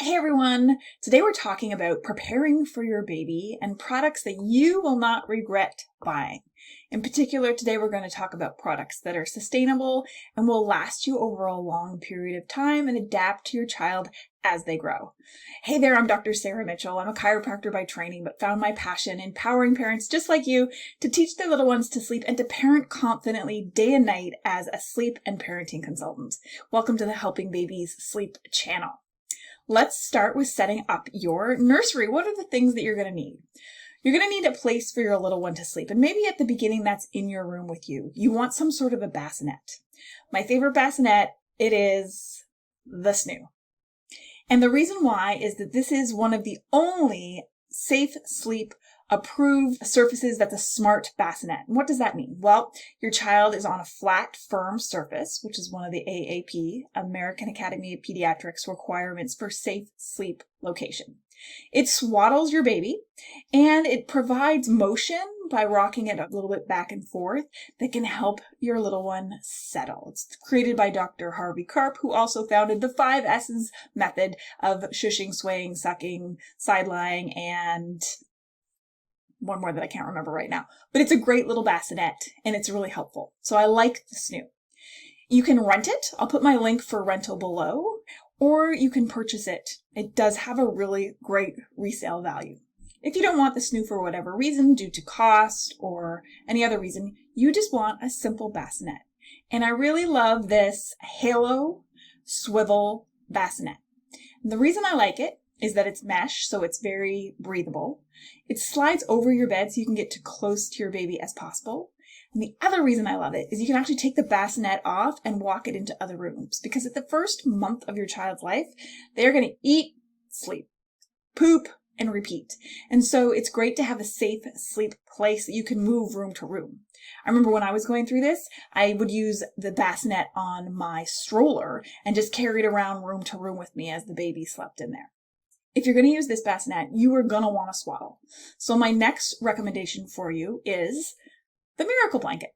Hey everyone! Today we're talking about preparing for your baby and products that you will not regret buying. In particular, today we're going to talk about products that are sustainable and will last you over a long period of time and adapt to your child as they grow. Hey there, I'm Dr. Sarah Mitchell. I'm a chiropractor by training, but found my passion empowering parents just like you to teach their little ones to sleep and to parent confidently day and night as a sleep and parenting consultant. Welcome to the Helping Babies Sleep channel. Let's start with setting up your nursery. What are the things that you're going to need? You're going to need a place for your little one to sleep. And maybe at the beginning, that's in your room with you. You want some sort of a bassinet. My favorite bassinet, it is the Snoo. And the reason why is that this is one of the only safe sleep approved surfaces that's a smart bassinet. And what does that mean? Well, your child is on a flat, firm surface, which is one of the AAP, American Academy of Pediatrics, requirements for safe sleep location. It swaddles your baby and it provides motion by rocking it a little bit back and forth that can help your little one settle. It's created by Dr. Harvey Karp, who also founded the 5 S's method of shushing, swaying, sucking, side-lying, and one more that I can't remember right now. But it's a great little bassinet and it's really helpful. So I like the Snoo. You can rent it. I'll put my link for rental below, or you can purchase it. It does have a really great resale value. If you don't want the Snoo for whatever reason, due to cost or any other reason, you just want a simple bassinet. And I really love this Halo swivel bassinet. And the reason I like it is that it's mesh, so it's very breathable. It slides over your bed so you can get too close to your baby as possible. And the other reason I love it is you can actually take the bassinet off and walk it into other rooms, because at the first month of your child's life, they're going to eat, sleep, poop, and repeat. And so it's great to have a safe sleep place that you can move room to room. I remember when I was going through this, I would use the bassinet on my stroller and just carry it around room to room with me as the baby slept in there. If you're going to use this bassinet, you are going to want to swaddle. So my next recommendation for you is the Miracle Blanket.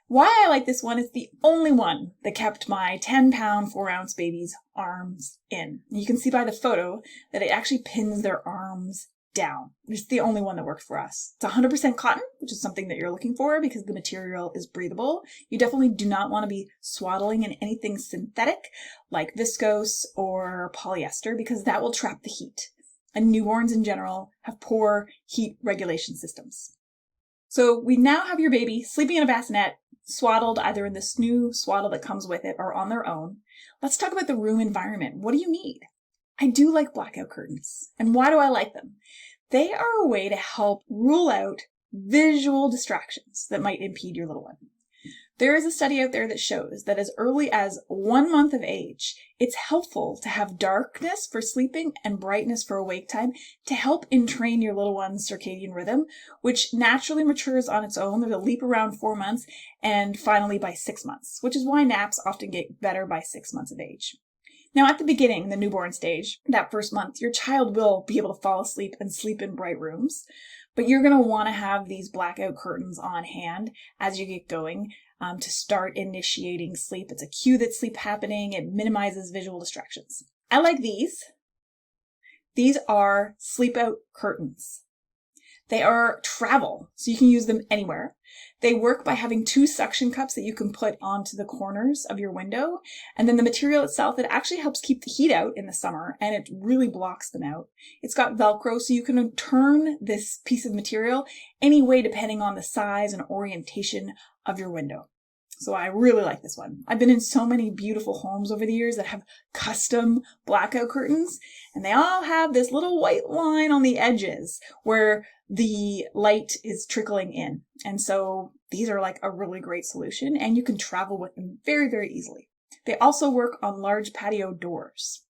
Why I like this one is the only one that kept my 10-pound, 4-ounce baby's arms in. You can see by the photo that it actually pins their arms down. It's the only one that worked for us. It's 100% cotton, which is something that you're looking for because the material is breathable. You definitely do not want to be swaddling in anything synthetic like viscose or polyester, because that will trap the heat. And newborns in general have poor heat regulation systems. So we now have your baby sleeping in a bassinet, swaddled either in the Snoo swaddle that comes with it or on their own. Let's talk about the room environment. What do you need? I do like blackout curtains. And why do I like them? They are a way to help rule out visual distractions that might impede your little one. There is a study out there that shows that as early as 1 month of age, it's helpful to have darkness for sleeping and brightness for awake time to help entrain your little one's circadian rhythm, which naturally matures on its own. It'll leap around 4 months and finally by 6 months, which is why naps often get better by 6 months of age. Now, at the beginning, the newborn stage, that first month, your child will be able to fall asleep and sleep in bright rooms, but you're going to want to have these blackout curtains on hand as you get going to start initiating sleep. It's a cue that sleep happening. It minimizes visual distractions. I like these. These are sleep out curtains. They are travel, so you can use them anywhere. They work by having 2 suction cups that you can put onto the corners of your window. And then the material itself, it actually helps keep the heat out in the summer, and it really blocks them out. It's got Velcro, so you can turn this piece of material any way depending on the size and orientation of your window. So I really like this one. I've been in so many beautiful homes over the years that have custom blackout curtains, and they all have this little white line on the edges where the light is trickling in. And so these are like a really great solution, and you can travel with them very, very easily. They also work on large patio doors.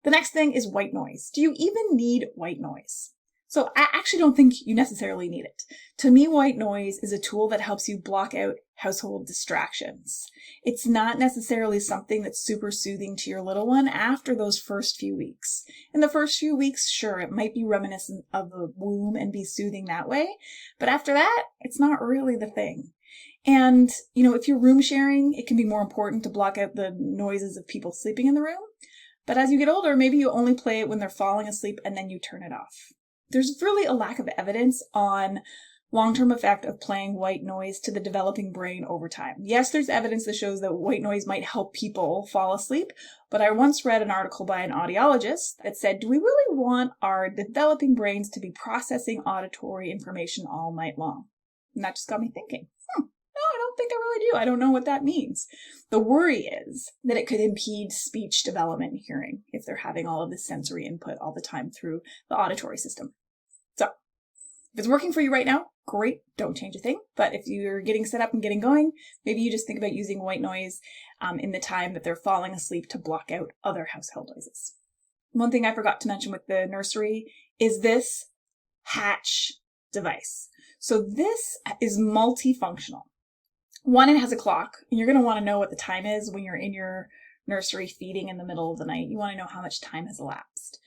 The next thing is white noise. Do you even need white noise? So I actually don't think you necessarily need it. To me, white noise is a tool that helps you block out household distractions. It's not necessarily something that's super soothing to your little one after those first few weeks. In the first few weeks, sure, it might be reminiscent of the womb and be soothing that way. But after that, it's not really the thing. And, if you're room sharing, it can be more important to block out the noises of people sleeping in the room. But as you get older, maybe you only play it when they're falling asleep and then you turn it off. There's really a lack of evidence on long-term effect of playing white noise to the developing brain over time. Yes, there's evidence that shows that white noise might help people fall asleep, but I once read an article by an audiologist that said, do we really want our developing brains to be processing auditory information all night long? And that just got me thinking, no, I don't think I really do. I don't know what that means. The worry is that it could impede speech development and hearing if they're having all of this sensory input all the time through the auditory system. So if it's working for you right now, great, don't change a thing. But if you're getting set up and getting going, maybe you just think about using white noise in the time that they're falling asleep to block out other household noises. One thing I forgot to mention with the nursery is this hatch device. So this is multifunctional. One, it has a clock, and you're going to want to know what the time is when you're in your nursery feeding in the middle of the night. You want to know how much time has elapsed.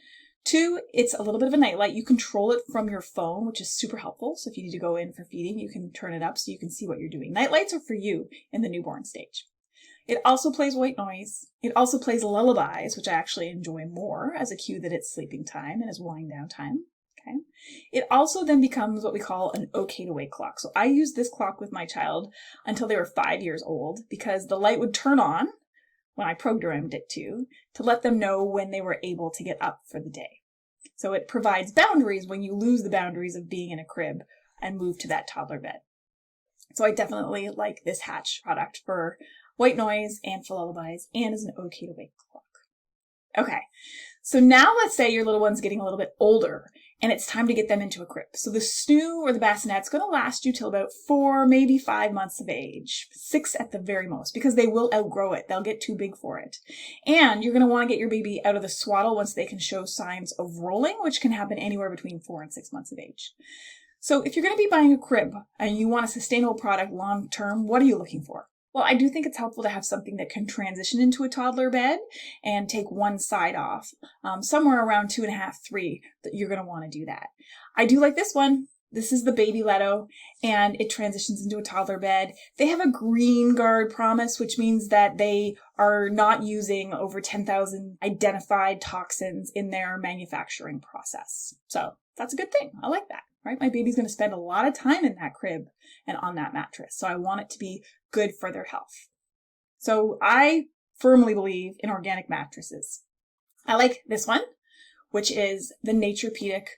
Two, it's a little bit of a nightlight. You control it from your phone, which is super helpful. So if you need to go in for feeding, you can turn it up so you can see what you're doing. Nightlights are for you in the newborn stage. It also plays white noise. It also plays lullabies, which I actually enjoy more as a cue that it's sleeping time and is wind down time. Okay. It also then becomes what we call an okay to wake clock. So I used this clock with my child until they were 5 years old because the light would turn on when I programmed it to let them know when they were able to get up for the day. So it provides boundaries when you lose the boundaries of being in a crib and move to that toddler bed. So I definitely like this Hatch product for white noise and for lullabies and as an okay to wake clock. Okay, so now let's say your little one's getting a little bit older and it's time to get them into a crib. So the snoo or the bassinet's going to last you till about 4, maybe 5 months of age, 6 at the very most, because they will outgrow it. They'll get too big for it. And you're going to want to get your baby out of the swaddle once they can show signs of rolling, which can happen anywhere between 4 and 6 months of age. So if you're going to be buying a crib and you want a sustainable product long term, what are you looking for? Well, I do think it's helpful to have something that can transition into a toddler bed and take one side off. Somewhere around 2.5, 3, that you're going to want to do that. I do like this one. This is the Baby Leto, and it transitions into a toddler bed. They have a green guard promise, which means that they are not using over 10,000 identified toxins in their manufacturing process. So that's a good thing. I like that, right? My baby's going to spend a lot of time in that crib and on that mattress. So I want it to be good for their health. So I firmly believe in organic mattresses. I like this one, which is the Naturepedic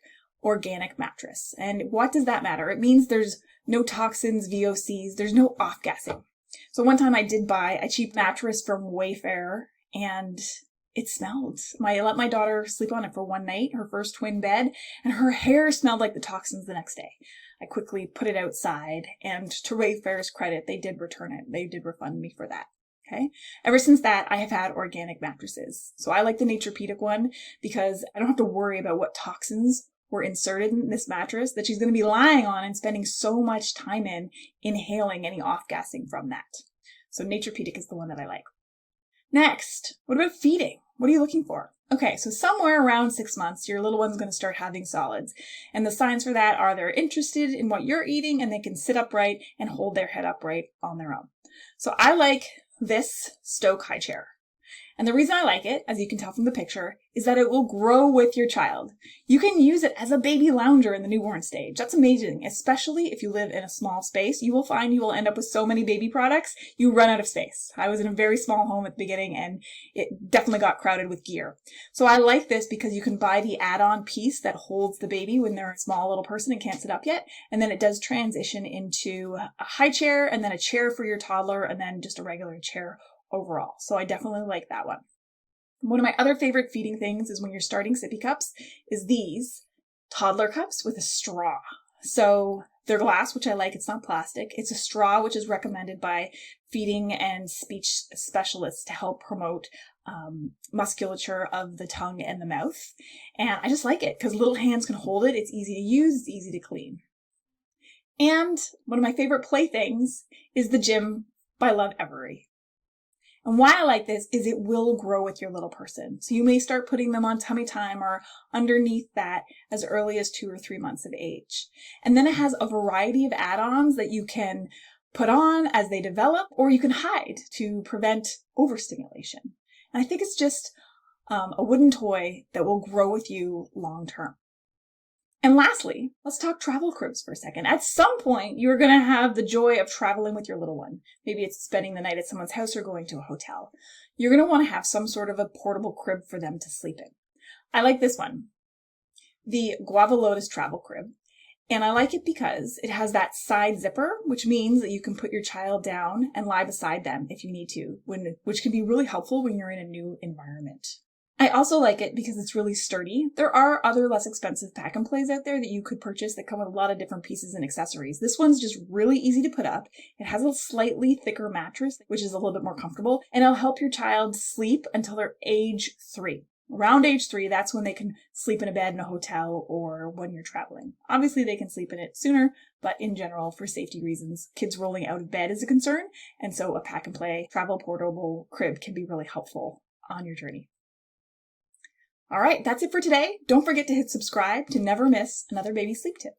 organic mattress. And what does that matter? It means there's no toxins, VOCs, there's no off-gassing. So one time I did buy a cheap mattress from Wayfair and it smelled. I let my daughter sleep on it for one night, her first twin bed, and her hair smelled like the toxins the next day. I quickly put it outside, and to Wayfair's credit, they did return it. They did refund me for that. Okay. Ever since that, I have had organic mattresses. So I like the Naturepedic one because I don't have to worry about what toxins were inserted in this mattress that she's going to be lying on and spending so much time in inhaling any off-gassing from that. So Naturepedic is the one that I like. Next, what about feeding? What are you looking for? Okay, so somewhere around 6 months, your little one's going to start having solids. And the signs for that are they're interested in what you're eating and they can sit upright and hold their head upright on their own. So I like this Stoke high chair. And the reason I like it, as you can tell from the picture, is that it will grow with your child. You can use it as a baby lounger in the newborn stage. That's amazing, especially if you live in a small space. You will find you will end up with so many baby products, you run out of space. I was in a very small home at the beginning and it definitely got crowded with gear. So I like this because you can buy the add-on piece that holds the baby when they're a small little person and can't sit up yet. And then it does transition into a high chair and then a chair for your toddler and then just a regular chair overall. So I definitely like that one. One of my other favorite feeding things is when you're starting sippy cups is these toddler cups with a straw. So they're glass, which I like. It's not plastic. It's a straw, which is recommended by feeding and speech specialists to help promote musculature of the tongue and the mouth. And I just like it because little hands can hold it. It's easy to use. It's easy to clean. And one of my favorite playthings is the Gym by Love Every. And why I like this is it will grow with your little person. So you may start putting them on tummy time or underneath that as early as 2 or 3 months of age. And then it has a variety of add-ons that you can put on as they develop, or you can hide to prevent overstimulation. And I think it's just a wooden toy that will grow with you long term. And lastly, let's talk travel cribs for a second. At some point, you're going to have the joy of traveling with your little one. Maybe it's spending the night at someone's house or going to a hotel. You're going to want to have some sort of a portable crib for them to sleep in. I like this one, the Guava Lotus Travel Crib. And I like it because it has that side zipper, which means that you can put your child down and lie beside them if you need to, which can be really helpful when you're in a new environment. I also like it because it's really sturdy. There are other less expensive pack and plays out there that you could purchase that come with a lot of different pieces and accessories. This one's just really easy to put up. It has a slightly thicker mattress, which is a little bit more comfortable, and it'll help your child sleep until they're age 3. Around age 3, that's when they can sleep in a bed in a hotel or when you're traveling. Obviously, they can sleep in it sooner, but in general, for safety reasons, kids rolling out of bed is a concern, and so a pack and play travel portable crib can be really helpful on your journey. All right, that's it for today. Don't forget to hit subscribe to never miss another baby sleep tip.